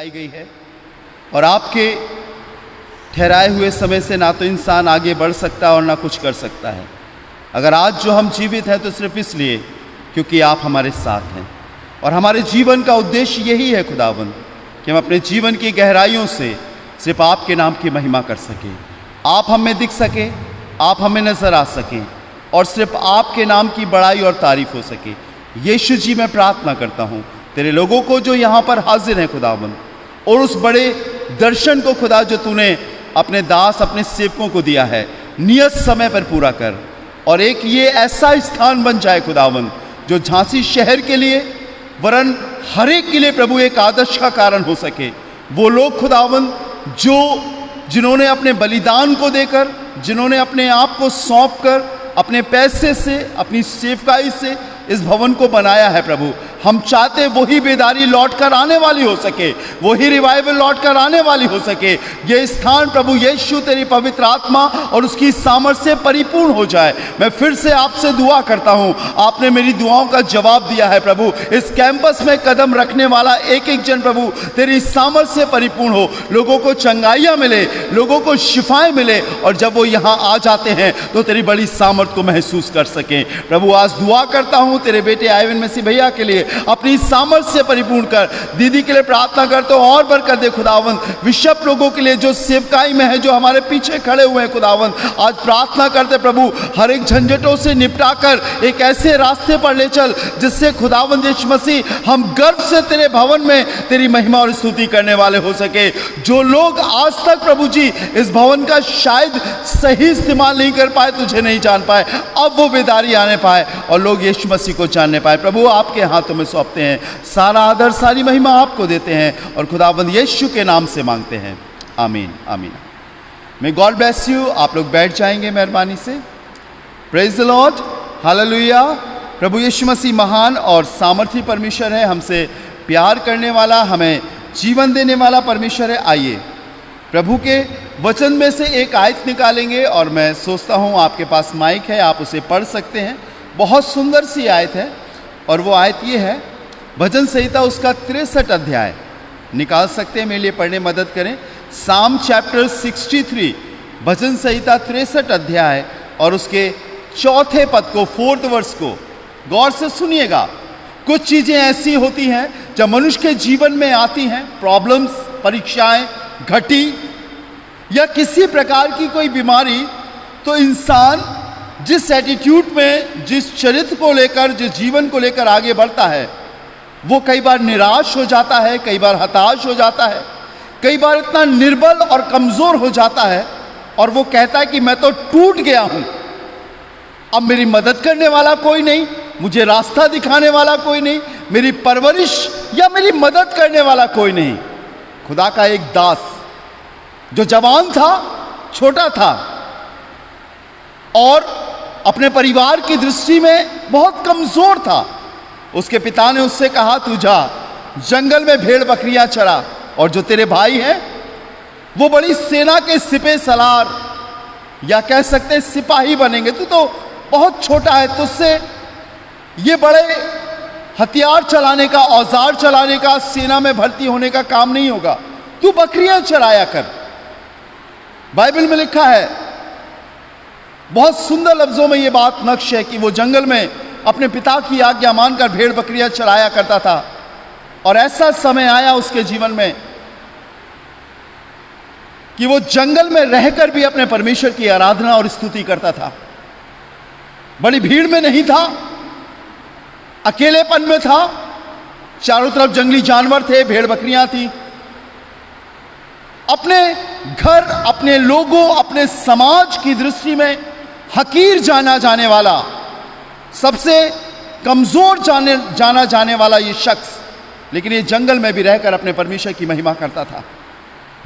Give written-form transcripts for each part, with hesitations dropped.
ठहराई गई है और आपके ठहराए हुए समय से ना तो इंसान आगे बढ़ सकता और ना कुछ कर सकता है। अगर आज जो हम जीवित हैं तो सिर्फ इसलिए क्योंकि आप हमारे साथ हैं और हमारे जीवन का उद्देश्य यही है खुदावन कि हम अपने जीवन की गहराइयों से सिर्फ आपके नाम की महिमा कर सकें, आप हमें दिख सके, आप हमें नज़र आ सकें और सिर्फ आपके नाम की बड़ाई और तारीफ हो सके। यीशु जी मैं प्रार्थना करता हूँ तेरे लोगों को जो यहाँ पर हाजिर हैं खुदावन, और उस बड़े दर्शन को खुदा जो तूने अपने दास अपने सेवकों को दिया है नियत समय पर पूरा कर और एक ये ऐसा स्थान बन जाए खुदावन जो झांसी शहर के लिए वरन हर एक के लिए प्रभु एक आदर्श का कारण हो सके। वो लोग खुदावन जिन्होंने अपने बलिदान को देकर, जिन्होंने अपने आप को सौंप कर अपने पैसे से, अपनी सेवकाई से इस भवन को बनाया है प्रभु, हम चाहते वही बेदारी लौट कर आने वाली हो सके, वही रिवाइवल लौट कर आने वाली हो सके। ये स्थान प्रभु यीशु तेरी पवित्र आत्मा और उसकी सामर्थ्य से परिपूर्ण हो जाए। मैं फिर से आपसे दुआ करता हूँ, आपने मेरी दुआओं का जवाब दिया है प्रभु। इस कैंपस में कदम रखने वाला एक एक जन प्रभु तेरी सामर्थ्य से परिपूर्ण हो, लोगों को चंगाइयाँ मिले, लोगों को शिफाएँ मिले और जब वो यहाँ आ जाते हैं तो तेरी बड़ी सामर्थ्य को महसूस कर सकें। प्रभु आज दुआ करता हूँ तेरे बेटे आइवन मसीह भैया के लिए अपनी सामर्थ्य से परिपूर्ण कर, दीदी के लिए प्रार्थना कर तो और बरकत दे खुदावन, विशप लोगों के लिए जो सेवकाई में है, जो हमारे पीछे खड़े हुए हैं खुदावन, आज प्रार्थना करते प्रभु हर एक झंझटों से निपटा कर एक ऐसे रास्ते पर ले चल जिससे खुदावन यीशु मसीह हम गर्व से तेरे भवन में तेरी महिमा और स्तुति करने वाले हो सके। जो लोग आज तक प्रभु जी इस भवन का शायद सही इस्तेमाल नहीं कर पाए, तुझे नहीं जान पाए, अब वो बेदारी आने पाए और लोग यीशु मसीह को जानने पाए। प्रभु आपके हाथों में सौंपते हैं, सारा आदर सारी महिमा आपको देते हैं और खुदावंद यीशु के नाम से मांगते हैं, आमीन आमीन। May God bless you. आप लोग बैठ जाएंगे मेहरबानी से। Praise the Lord, hallelujah. प्रभु यीशु मसीह महान और सामर्थी परमेश्वर है, हमसे प्यार करने वाला, हमें जीवन देने वाला परमेश्वर है। आइए प्रभु के वचन में से एक आयत निकालेंगे और मैं सोचता हूँ आपके पास माइक है, आप उसे पढ़ सकते हैं। बहुत सुंदर सी आयत है और वो आयत ये है, भजन संहिता उसका 63 अध्याय निकाल सकते हैं, मेरे लिए पढ़ने मदद करें। साम चैप्टर 63, भजन संहिता 63 अध्याय और उसके चौथे पद को, 4th वर्स को गौर से सुनिएगा। कुछ चीज़ें ऐसी होती हैं जब मनुष्य के जीवन में आती हैं, प्रॉब्लम्स, परीक्षाएं, घटी या किसी प्रकार की कोई बीमारी, तो इंसान जिस एटीट्यूड में, जिस चरित्र को लेकर, जिस जीवन को लेकर आगे बढ़ता है, वो कई बार निराश हो जाता है, कई बार हताश हो जाता है, कई बार इतना निर्बल और कमज़ोर हो जाता है और वो कहता है कि मैं तो टूट गया हूँ, अब मेरी मदद करने वाला कोई नहीं, मुझे रास्ता दिखाने वाला कोई नहीं, मेरी परवरिश या मेरी मदद करने वाला कोई नहीं। खुदा का एक दास जो जवान था, छोटा था और अपने परिवार की दृष्टि में बहुत कमज़ोर था, उसके पिता ने उससे कहा तू जा जंगल में भेड़ बकरियां चरा और जो तेरे भाई हैं वो बड़ी सेना के सिपह सलार या कह सकते सिपाही बनेंगे, तू तो बहुत छोटा है, तुझसे ये बड़े हथियार चलाने का, औजार चलाने का, सेना में भर्ती होने का काम नहीं होगा, तू बकरियां चराया कर। बाइबल में लिखा है, बहुत सुंदर लफ्जों में ये बात नक्श है कि वो जंगल में अपने पिता की आज्ञा मानकर भेड़ बकरियां चराया करता था और ऐसा समय आया उसके जीवन में कि वो जंगल में रहकर भी अपने परमेश्वर की आराधना और स्तुति करता था। बड़ी भीड़ में नहीं था, अकेलेपन में था, चारों तरफ जंगली जानवर थे, भेड़ बकरियां थी। अपने घर, अपने लोगों, अपने समाज की दृष्टि में हकीर जाना जाने वाला, सबसे कमज़ोर जाना जाने वाला ये शख्स, लेकिन ये जंगल में भी रहकर अपने परमेश्वर की महिमा करता था।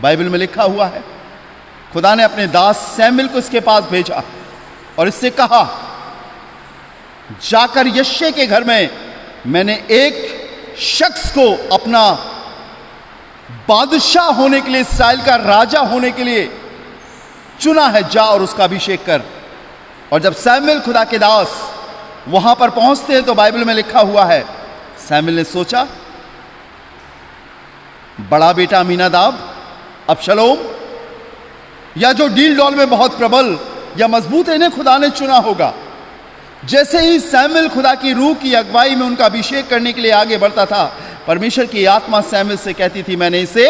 बाइबल में लिखा हुआ है, खुदा ने अपने दास सैमुएल को इसके पास भेजा और इससे कहा जाकर यश्शे के घर में मैंने एक शख्स को अपना बादशाह होने के लिए, इस्राएल का राजा होने के लिए चुना है, जा और उसका अभिषेक कर। और जब सैमुएल खुदा के दास वहां पर पहुंचते हैं तो बाइबल में लिखा हुआ है, सैमुएल ने सोचा बड़ा बेटा अमीनादाब, अबशलोम, या जो डील डॉल में बहुत प्रबल या मजबूत है, इन्हें खुदा ने चुना होगा। जैसे ही सैमुएल खुदा की रूह की अगुवाई में उनका अभिषेक करने के लिए आगे बढ़ता था, परमेश्वर की आत्मा सैमुएल से कहती थी, मैंने इसे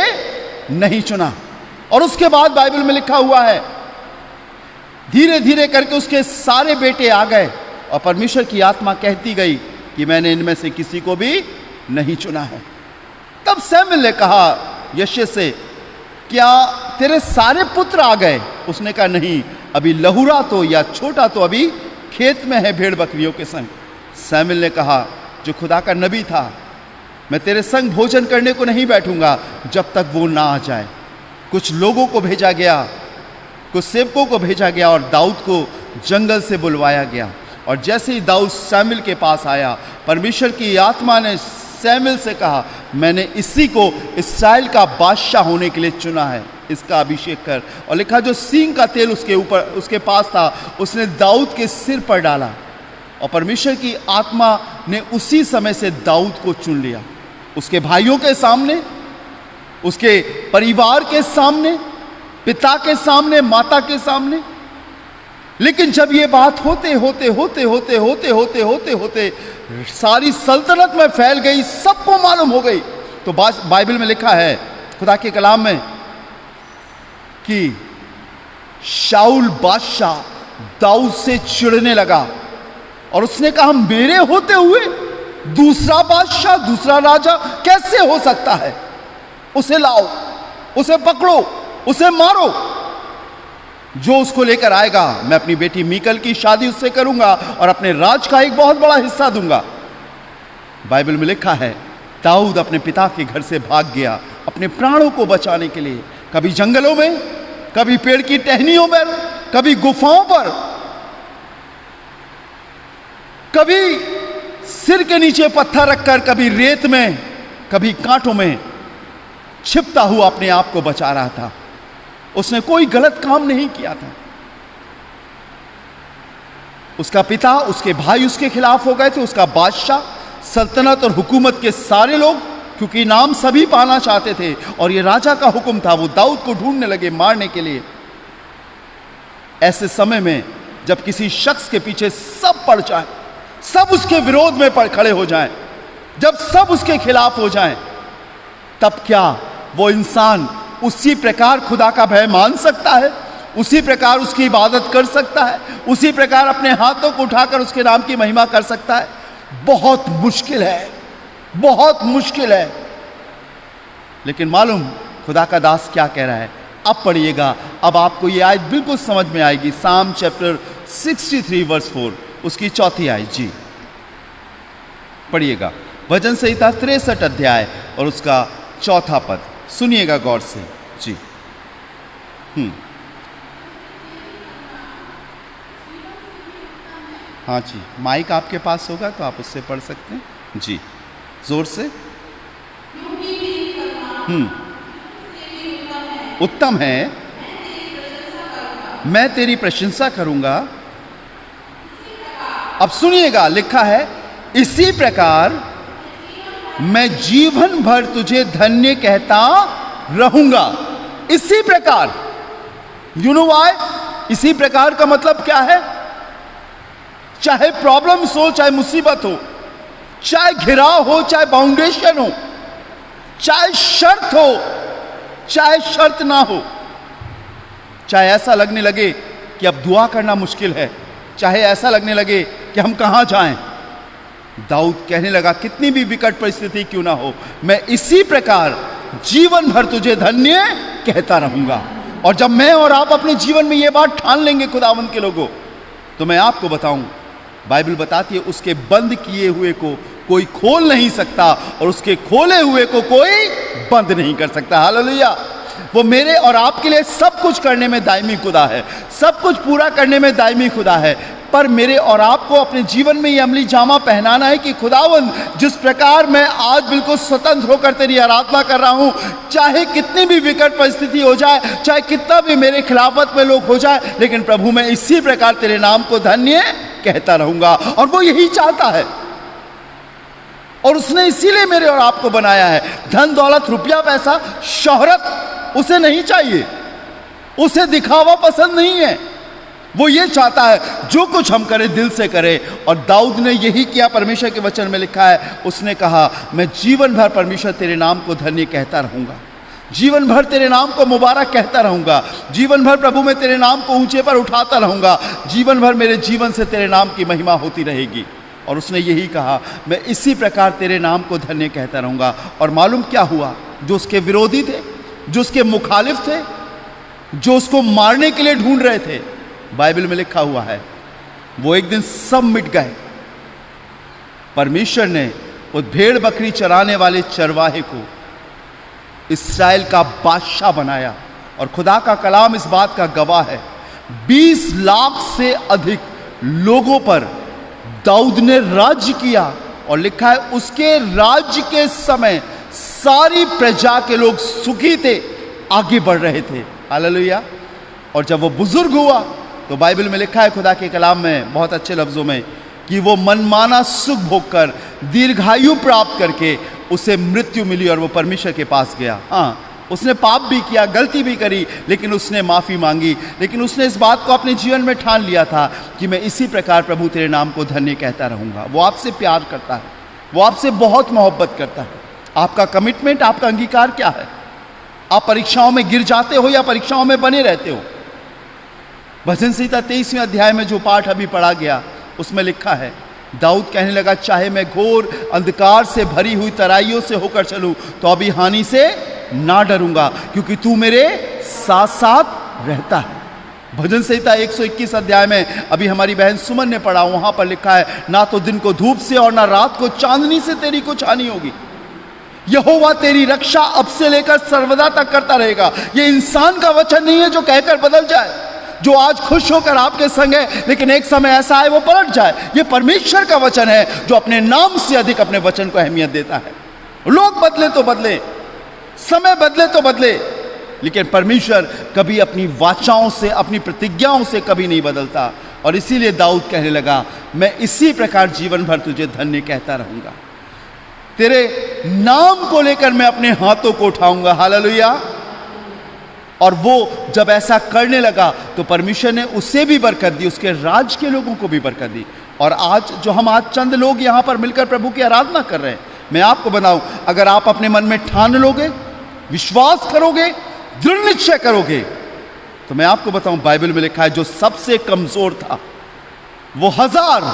नहीं चुना। और उसके बाद बाइबल में लिखा हुआ है, धीरे धीरे करके उसके सारे बेटे आ गए और परमेश्वर की आत्मा कहती गई कि मैंने इनमें से किसी को भी नहीं चुना है। तब सैमुएल ने कहा यशे से, क्या तेरे सारे पुत्र आ गए? उसने कहा नहीं, अभी लहुरा तो या छोटा तो अभी खेत में है भेड़ बकरियों के संग। सैमुएल ने कहा, जो खुदा का नबी था, मैं तेरे संग भोजन करने को नहीं बैठूंगा जब तक वो ना आ जाए। कुछ लोगों को भेजा गया, कुछ सेवकों को भेजा गया और दाऊद को जंगल से बुलवाया गया। और जैसे ही दाऊद सैमुएल के पास आया, परमेश्वर की आत्मा ने सैमुएल से कहा, मैंने इसी को इस्राएल का बादशाह होने के लिए चुना है, इसका अभिषेक कर। और लिखा, जो सींग का तेल उसके ऊपर उसके पास था, उसने दाऊद के सिर पर डाला। और परमेश्वर की आत्मा ने उसी समय से दाऊद को चुन लिया, उसके भाइयों के सामने, उसके परिवार के सामने, पिता के सामने, माता के सामने। लेकिन जब ये बात होते होते होते होते होते होते होते होते सारी सल्तनत में फैल गई, सबको मालूम हो गई, तो बाइबल में लिखा है खुदा के कलाम में कि शाऊल बादशाह दाऊद से चिढ़ने लगा और उसने कहा, मेरे होते हुए दूसरा बादशाह, दूसरा राजा कैसे हो सकता है? उसे लाओ, उसे पकड़ो, उसे मारो। जो उसको लेकर आएगा, मैं अपनी बेटी मीकल की शादी उससे करूंगा और अपने राज का एक बहुत बड़ा हिस्सा दूंगा। बाइबल में लिखा है, दाऊद अपने पिता के घर से भाग गया अपने प्राणों को बचाने के लिए। कभी जंगलों में, कभी पेड़ की टहनियों पर, कभी गुफाओं पर, कभी सिर के नीचे पत्थर रखकर, कभी रेत में, कभी कांटों में छिपता हुआ अपने आप को बचा रहा था। उसने कोई गलत काम नहीं किया था। उसका पिता, उसके भाई उसके खिलाफ हो गए थे, उसका बादशाह, सल्तनत और हुकूमत के सारे लोग, क्योंकि नाम सभी पाना चाहते थे और ये राजा का हुक्म था, वो दाऊद को ढूंढने लगे मारने के लिए। ऐसे समय में जब किसी शख्स के पीछे सब पड़ जाए, सब उसके विरोध में पड़ खड़े हो जाएं, जब सब उसके खिलाफ हो जाएं, तब क्या वो इंसान उसी प्रकार खुदा का भय मान सकता है? उसी प्रकार उसकी इबादत कर सकता है? उसी प्रकार अपने हाथों को उठाकर उसके नाम की महिमा कर सकता है? बहुत मुश्किल है, बहुत मुश्किल है। लेकिन मालूम खुदा का दास क्या कह रहा है? अब पढ़िएगा, अब आपको ये आयत बिल्कुल समझ में आएगी। साम चैप्टर 63 वर्स 4, उसकी चौथी आयत। जी पढ़िएगा, भजन संहिता 63 अध्याय और उसका चौथा पद, सुनिएगा गौर से। जी हाँ जी, माइक आपके पास होगा तो आप उससे पढ़ सकते हैं। जी जोर से। उत्तम है, मैं तेरी प्रशंसा करूंगा। अब सुनिएगा, लिखा है, इसी प्रकार मैं जीवन भर तुझे धन्य कहता रहूंगा। इसी प्रकार, यू नो व्हाई? इसी प्रकार का मतलब क्या है? चाहे प्रॉब्लम्स हो, चाहे मुसीबत हो, चाहे घिराव हो, चाहे बाउंडेशन हो, चाहे शर्त हो, चाहे शर्त ना हो, चाहे ऐसा लगने लगे कि अब दुआ करना मुश्किल है, चाहे ऐसा लगने लगे कि हम कहां जाएं, दाऊद कहने लगा, कितनी भी विकट परिस्थिति क्यों ना हो, मैं इसी प्रकार जीवन भर तुझे धन्य कहता रहूंगा। और जब मैं और आप अपने जीवन में यह बात ठान लेंगे खुदावंद के लोगों, तो मैं आपको बताऊं, बाइबल बताती है, उसके बंद किए हुए को कोई खोल नहीं सकता और उसके खोले हुए को कोई बंद नहीं कर सकता। हालेलुया। वो मेरे और आपके लिए सब कुछ करने में दायमी खुदा है, सब कुछ पूरा करने में दायमी खुदा है। पर मेरे और आपको अपने जीवन में ये अमली जामा पहनाना है कि खुदावंद, जिस प्रकार मैं आज बिल्कुल स्वतंत्र होकर तेरी आराधना कर रहा हूं, चाहे कितनी भी विकट परिस्थिति हो जाए, चाहे कितना भी मेरे खिलाफत में लोग हो जाए, लेकिन प्रभु मैं इसी प्रकार तेरे नाम को धन्य कहता रहूंगा। और वो यही चाहता है। और उसने इसीलिए मेरे और आपको बनाया है। धन दौलत रुपया पैसा शोहरत उसे नहीं चाहिए, उसे दिखावा पसंद नहीं है। वो ये चाहता है जो कुछ हम करें दिल से करें। और दाऊद ने यही किया। परमेश्वर के वचन में लिखा है, उसने कहा मैं जीवन भर परमेश्वर तेरे नाम को धन्य कहता रहूंगा, जीवन भर तेरे नाम को मुबारक कहता रहूंगा, जीवन भर प्रभु मैं तेरे नाम को ऊंचे पर उठाता रहूंगा, जीवन भर मेरे जीवन से तेरे नाम की महिमा होती रहेगी। और उसने यही कहा मैं इसी प्रकार तेरे नाम को धन्य कहता रहूंगा। और मालूम क्या हुआ? जो उसके विरोधी थे, जो उसके मुखालिफ थे, जो उसको मारने के लिए ढूंढ रहे थे, बाइबल में लिखा हुआ है वो एक दिन सब मिट गए। परमेश्वर ने उस भेड़ बकरी चराने वाले चरवाहे को इस्राएल का बादशाह बनाया। और खुदा का कलाम इस बात का गवाह है, 20 लाख से अधिक लोगों पर दाऊद ने राज्य किया। और लिखा है उसके राज्य के समय सारी प्रजा के लोग सुखी थे, आगे बढ़ रहे थे। हालेलुया। और जब वो बुजुर्ग हुआ तो बाइबल में लिखा है खुदा के कलाम में बहुत अच्छे लफ्जों में कि वो मनमाना सुख भोगकर दीर्घायु प्राप्त करके उसे मृत्यु मिली और वो परमेश्वर के पास गया। हाँ, उसने पाप भी किया, गलती भी करी, लेकिन उसने माफ़ी मांगी। लेकिन उसने इस बात को अपने जीवन में ठान लिया था कि मैं इसी प्रकार प्रभु तेरे नाम को धन्य कहता रहूँगा। वो आपसे प्यार करता है, वो आपसे बहुत मोहब्बत करता है। आपका कमिटमेंट, आपका अंगीकार क्या है? आप परीक्षाओं में गिर जाते हो या परीक्षाओं में बने रहते हो? भजन संहिता 23वें अध्याय में जो पाठ अभी पढ़ा गया उसमें लिखा है, दाऊद कहने लगा चाहे मैं घोर अंधकार से भरी हुई तराइयों से होकर चलूं तो अभी हानि से ना डरूंगा, क्योंकि तू मेरे साथ साथ रहता है। भजन संहिता 121 अध्याय में अभी हमारी बहन सुमन ने पढ़ा, वहां पर लिखा है ना तो दिन को धूप से और ना रात को चांदनी से तेरी कुछ हानि होगी। यहोवा तेरी रक्षा अब से लेकर सर्वदा तक करता रहेगा। ये इंसान का वचन नहीं है जो कहकर बदल जाए, जो आज खुश होकर आपके संग है लेकिन एक समय ऐसा है वो पलट जाए। ये परमेश्वर का वचन है जो अपने नाम से अधिक अपने वचन को अहमियत देता है। लोग बदले तो बदले, समय बदले तो बदले, लेकिन परमेश्वर कभी अपनी वाचाओं से, अपनी प्रतिज्ञाओं से कभी नहीं बदलता। और इसीलिए दाऊद कहने लगा मैं इसी प्रकार जीवन भर तुझे धन्य कहता रहूंगा, तेरे नाम को लेकर मैं अपने हाथों को उठाऊंगा। हालेलुया। और वो जब ऐसा करने लगा तो परमेश्वर ने उसे भी बरकत दी, उसके राज के लोगों को भी बरकत दी। और आज जो हम आज चंद लोग यहाँ पर मिलकर प्रभु की आराधना कर रहे हैं, मैं आपको बताऊं, अगर आप अपने मन में ठान लोगे, विश्वास करोगे, दृढ़ निश्चय करोगे, तो मैं आपको बताऊं बाइबल में लिखा है जो सबसे कमजोर था वो 1000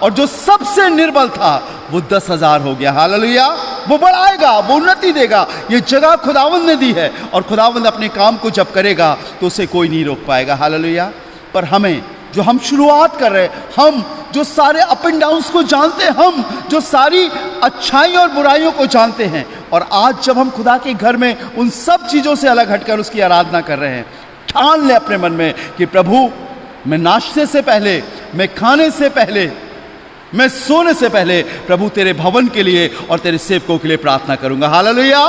और जो सबसे निर्बल था वो 10,000 हो गया। हालेलुया। वो बढ़ाएगा, वो उन्नति देगा। ये जगह खुदावंद ने दी है और खुदावंद अपने काम को जब करेगा तो उसे कोई नहीं रोक पाएगा। हालेलुया। पर हमें जो हम शुरुआत कर रहे हैं, हम जो सारे अप एंड डाउन्स को जानते हैं, हम जो सारी अच्छाई और बुराइयों को जानते हैं, और आज जब हम खुदा के घर में उन सब चीज़ों से अलग हटकर उसकी आराधना कर रहे हैं, ठान ले अपने मन में कि प्रभु मैं नाश्ते से पहले, मैं खाने से पहले, मैं सोने से पहले प्रभु तेरे भवन के लिए और तेरे सेवकों के लिए प्रार्थना करूंगा। हालेलुया।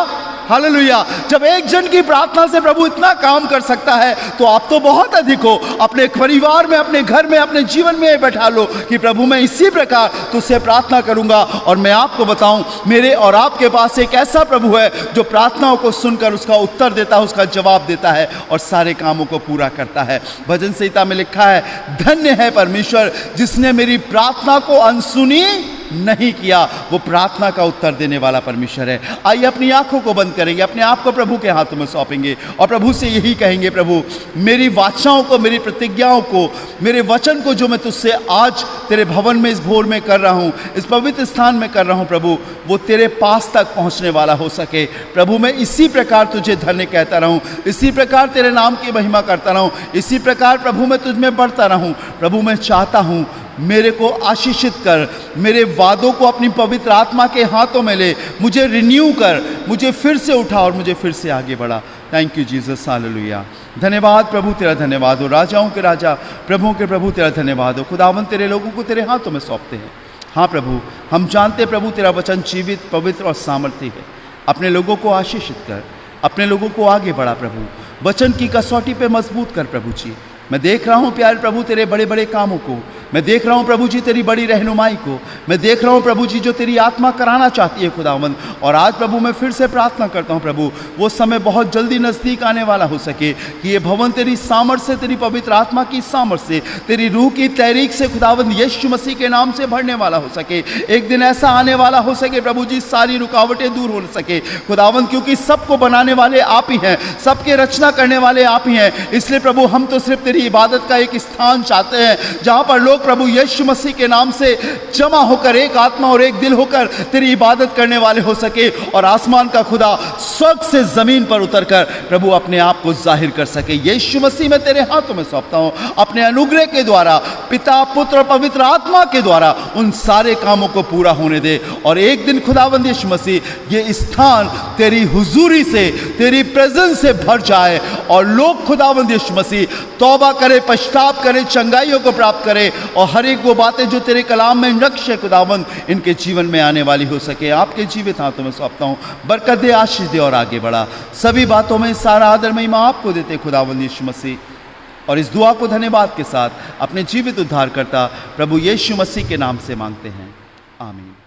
हालेलुया। जब एक जन की प्रार्थना से प्रभु इतना काम कर सकता है तो आप तो बहुत अधिक हो। अपने परिवार में, अपने घर में, अपने जीवन में बैठा लो कि प्रभु मैं इसी प्रकार तुझसे प्रार्थना करूंगा। और मैं आपको बताऊं, मेरे और आपके पास एक ऐसा प्रभु है जो प्रार्थनाओं को सुनकर उसका उत्तर देता है, उसका जवाब देता है और सारे कामों को पूरा करता है। भजन संहिता में लिखा है धन्य है परमेश्वर जिसने मेरी प्रार्थना को अनसुनी नहीं किया। वो प्रार्थना का उत्तर देने वाला परमेश्वर है। आइए अपनी आंखों को बंद करेंगे, अपने आप को प्रभु के हाथों में सौंपेंगे और प्रभु से यही कहेंगे, प्रभु मेरी वाचाओं को, मेरी प्रतिज्ञाओं को, मेरे वचन को जो मैं तुझसे आज तेरे भवन में इस भोर में कर रहा हूँ, इस पवित्र स्थान में कर रहा हूँ, प्रभु वो तेरे पास तक पहुँचने वाला हो सके। प्रभु मैं इसी प्रकार तुझे धन्य कहता रहूँ, इसी प्रकार तेरे नाम की महिमा करता रहूँ, इसी प्रकार प्रभु मैं तुझ में बढ़ता रहूँ। प्रभु मैं चाहता हूँ मेरे को आशीषित कर, मेरे वादों को अपनी पवित्र आत्मा के हाथों में ले, मुझे रिन्यू कर, मुझे फिर से उठा और मुझे फिर से आगे बढ़ा। Thank you Jesus. हालेलुया। धन्यवाद प्रभु, तेरा धन्यवाद हो। राजाओं के राजा, प्रभुओं के प्रभु, तेरा धन्यवाद हो। खुदावन तेरे लोगों को तेरे हाथों में सौंपते हैं। हाँ प्रभु, हम जानते प्रभु तेरा वचन जीवित, पवित्र और सामर्थी है। अपने लोगों को आशीषित कर, अपने लोगों को आगे बढ़ा प्रभु, वचन की कसौटी पे मजबूत कर प्रभु जी। मैं देख रहा हूँ प्यारे प्रभु तेरे बड़े बड़े कामों को, मैं देख रहा हूँ प्रभु जी तेरी बड़ी रहनुमाई को, मैं देख रहा हूँ प्रभु जी जो तेरी आत्मा कराना चाहती है खुदावंद। और आज प्रभु मैं फिर से प्रार्थना करता हूँ प्रभु वो समय बहुत जल्दी नज़दीक आने वाला हो सके कि ये भवन तेरी सामर्थ्य से, तेरी पवित्र आत्मा की सामर्थ्य से, तेरी रूह की तहरीक से खुदावंद यीशु मसीह के नाम से भरने वाला हो सके। एक दिन ऐसा आने वाला हो सके प्रभु जी सारी रुकावटें दूर हो सके खुदावंद, क्योंकि सबको बनाने वाले आप ही हैं, सबके रचना करने वाले आप ही हैं। इसलिए प्रभु हम तो सिर्फ तेरी इबादत का एक स्थान चाहते हैं जहां पर लोग प्रभु यीशु मसीह के नाम से जमा होकर एक आत्मा और एक दिल होकर तेरी इबादत करने वाले हो सके और आसमान का खुदा स्वर्ग से जमीन पर उतरकर प्रभु अपने आप को जाहिर कर सके। यीशु मसीह मैं तेरे हाथों में सौंपता हूं, अपने अनुग्रह के द्वारा पिता पुत्र और पवित्र आत्मा के द्वारा उन सारे कामों को पूरा होने दे। और एक दिन खुदावंद यीशु मसीह ये स्थान तेरी हुजूरी से, तेरी प्रेजेंस से भर जाए और लोग खुदावंद यीशु मसीह तौबा करे, पश्चाताप करे, चंगाइयों को प्राप्त करे और हर एक वो बातें जो तेरे कलाम में नक्श है खुदावंद इनके जीवन में आने वाली हो सके। आपके जीवित हाथों में सौंपता हूँ, बरकत दे, आशीष दे और आगे बढ़ा। सभी बातों में सारा आदर महिमा आपको देते खुदावंद यीशु मसीह, और इस दुआ को धन्यवाद के साथ अपने जीवित उद्धारकर्ता प्रभु यीशु मसीह के नाम से मांगते हैं, आमीन।